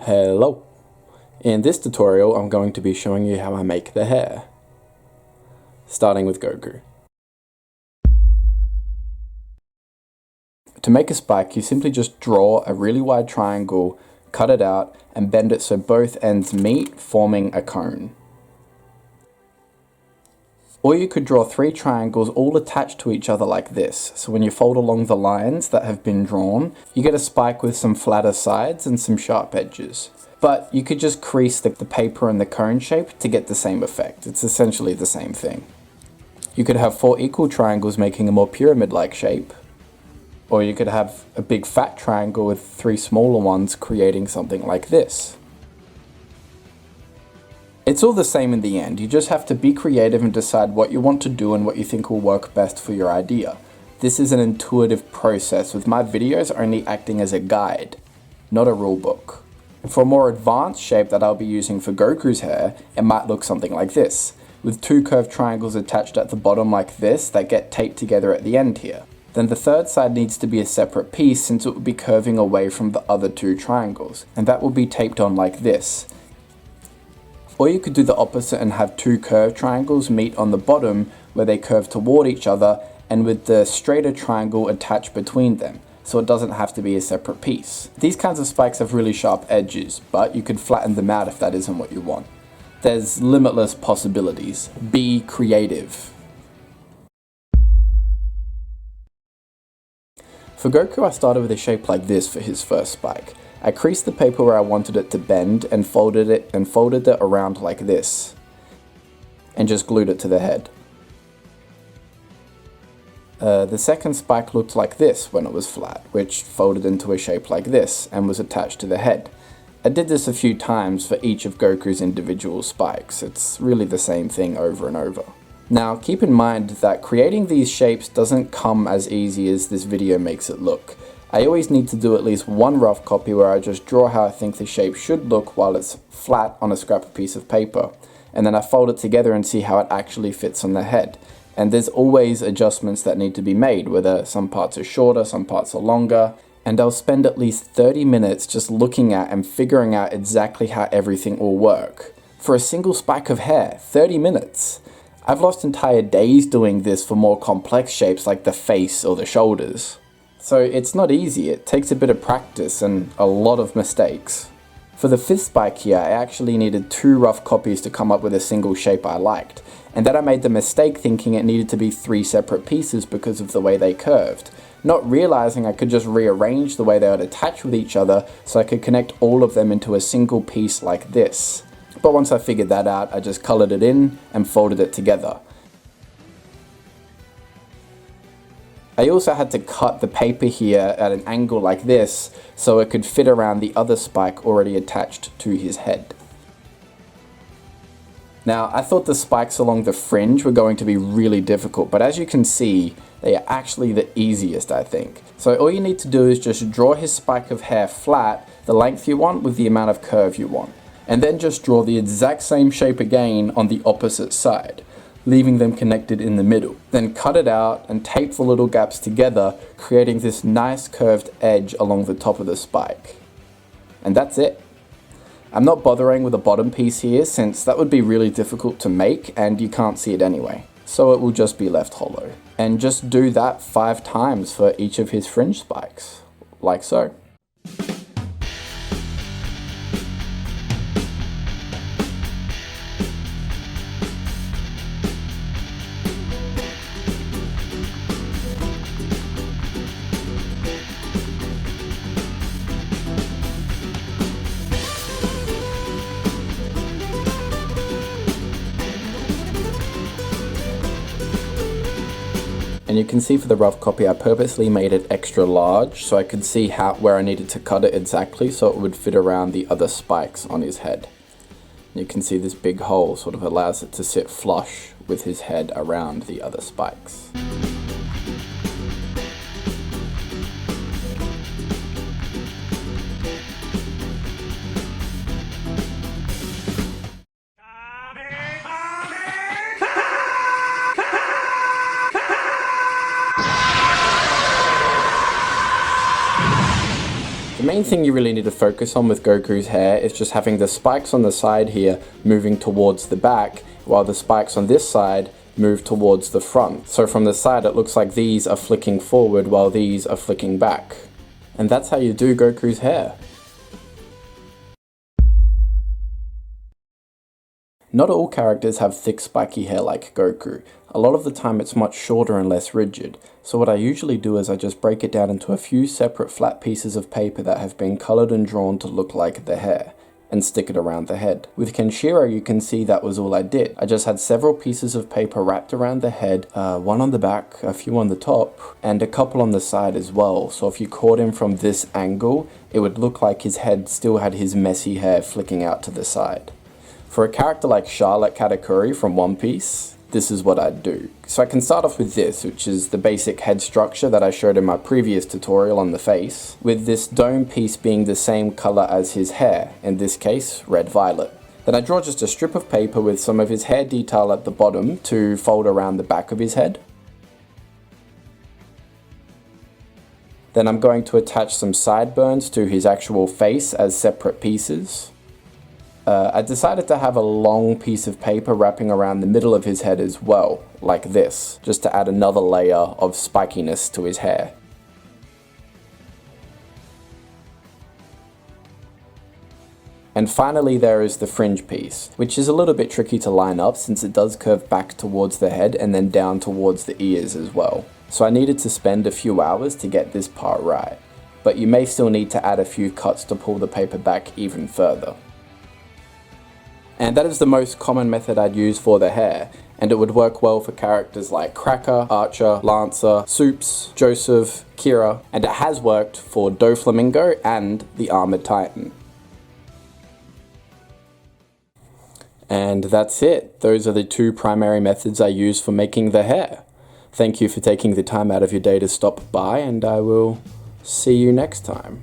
Hello! In this tutorial I'm going to be showing you how I make the hair. Starting with Goku. To make a spike, you simply just draw a really wide triangle, cut it out, and bend it so both ends meet, forming a cone. Or you could draw 3 triangles all attached to each other like this, so when you fold along the lines that have been drawn, you get a spike with some flatter sides and some sharp edges. But you could just crease the paper in the cone shape to get the same effect. It's essentially the same thing. You could have 4 equal triangles making a more pyramid-like shape, or you could have a big fat triangle with 3 smaller ones creating something like this. It's all the same in the end, you just have to be creative and decide what you want to do and what you think will work best for your idea. This is an intuitive process, with my videos only acting as a guide, not a rule book. For a more advanced shape that I'll be using for Goku's hair, it might look something like this, with 2 curved triangles attached at the bottom like this that get taped together at the end here. Then the third side needs to be a separate piece since it will be curving away from the other 2 triangles, and that will be taped on like this. Or you could do the opposite and have 2 curved triangles meet on the bottom where they curve toward each other, and with the straighter triangle attached between them, so it doesn't have to be a separate piece. These kinds of spikes have really sharp edges, but you could flatten them out if that isn't what you want. There's limitless possibilities. Be creative. For Goku, I started with a shape like this for his first spike. I creased the paper where I wanted it to bend and folded it around like this, and just glued it to the head. The second spike looked like this when it was flat, which folded into a shape like this and was attached to the head. I did this a few times for each of Goku's individual spikes. It's really the same thing over and over. Now keep in mind that creating these shapes doesn't come as easy as this video makes it look. I always need to do at least one rough copy where I just draw how I think the shape should look while it's flat on a scrap piece of paper, and then I fold it together and see how it actually fits on the head. And there's always adjustments that need to be made, whether some parts are shorter, some parts are longer, and I'll spend at least 30 minutes just looking at and figuring out exactly how everything will work. For a single spike of hair, 30 minutes! I've lost entire days doing this for more complex shapes like the face or the shoulders. So it's not easy, it takes a bit of practice and a lot of mistakes. For the 5th spike here, I actually needed 2 rough copies to come up with a single shape I liked, and then I made the mistake thinking it needed to be 3 separate pieces because of the way they curved, not realizing I could just rearrange the way they would attach with each other so I could connect all of them into a single piece like this. But once I figured that out, I just colored it in and folded it together. I also had to cut the paper here at an angle like this so it could fit around the other spike already attached to his head. Now, I thought the spikes along the fringe were going to be really difficult, but as you can see, they are actually the easiest, I think. So all you need to do is just draw his spike of hair flat, the length you want with the amount of curve you want, and then just draw the exact same shape again on the opposite side, leaving them connected in the middle. Then cut it out and tape the little gaps together, creating this nice curved edge along the top of the spike. And that's it. I'm not bothering with the bottom piece here since that would be really difficult to make and you can't see it anyway. So it will just be left hollow. And just do that 5 times for each of his fringe spikes, like so. And you can see for the rough copy I purposely made it extra large so I could see where I needed to cut it exactly so it would fit around the other spikes on his head. You can see this big hole sort of allows it to sit flush with his head around the other spikes. The main main thing you really need to focus on with Goku's hair is just having the spikes on the side here moving towards the back, while the spikes on this side move towards the front. So from the side it looks like these are flicking forward while these are flicking back. And that's how you do Goku's hair. Not all characters have thick spiky hair like Goku. A lot of the time it's much shorter and less rigid, so what I usually do is I just break it down into a few separate flat pieces of paper that have been coloured and drawn to look like the hair, and stick it around the head. With Kenshiro you can see that was all I did. I just had several pieces of paper wrapped around the head, one on the back, a few on the top, and a couple on the side as well, so if you caught him from this angle, it would look like his head still had his messy hair flicking out to the side. For a character like Charlotte Katakuri from One Piece, this is what I'd do. So I can start off with this, which is the basic head structure that I showed in my previous tutorial on the face, with this dome piece being the same colour as his hair, in this case, red-violet. Then I draw just a strip of paper with some of his hair detail at the bottom to fold around the back of his head. Then I'm going to attach some sideburns to his actual face as separate pieces. I decided to have a long piece of paper wrapping around the middle of his head as well, like this, just to add another layer of spikiness to his hair. And finally there is the fringe piece, which is a little bit tricky to line up since it does curve back towards the head and then down towards the ears as well. So I needed to spend a few hours to get this part right, but you may still need to add a few cuts to pull the paper back even further. And that is the most common method I'd use for the hair, and it would work well for characters like Cracker, Archer, Lancer, Soups, Joseph, Kira, and it has worked for Doflamingo and the Armored Titan. And that's it. Those are the two primary methods I use for making the hair. Thank you for taking the time out of your day to stop by, and I will see you next time.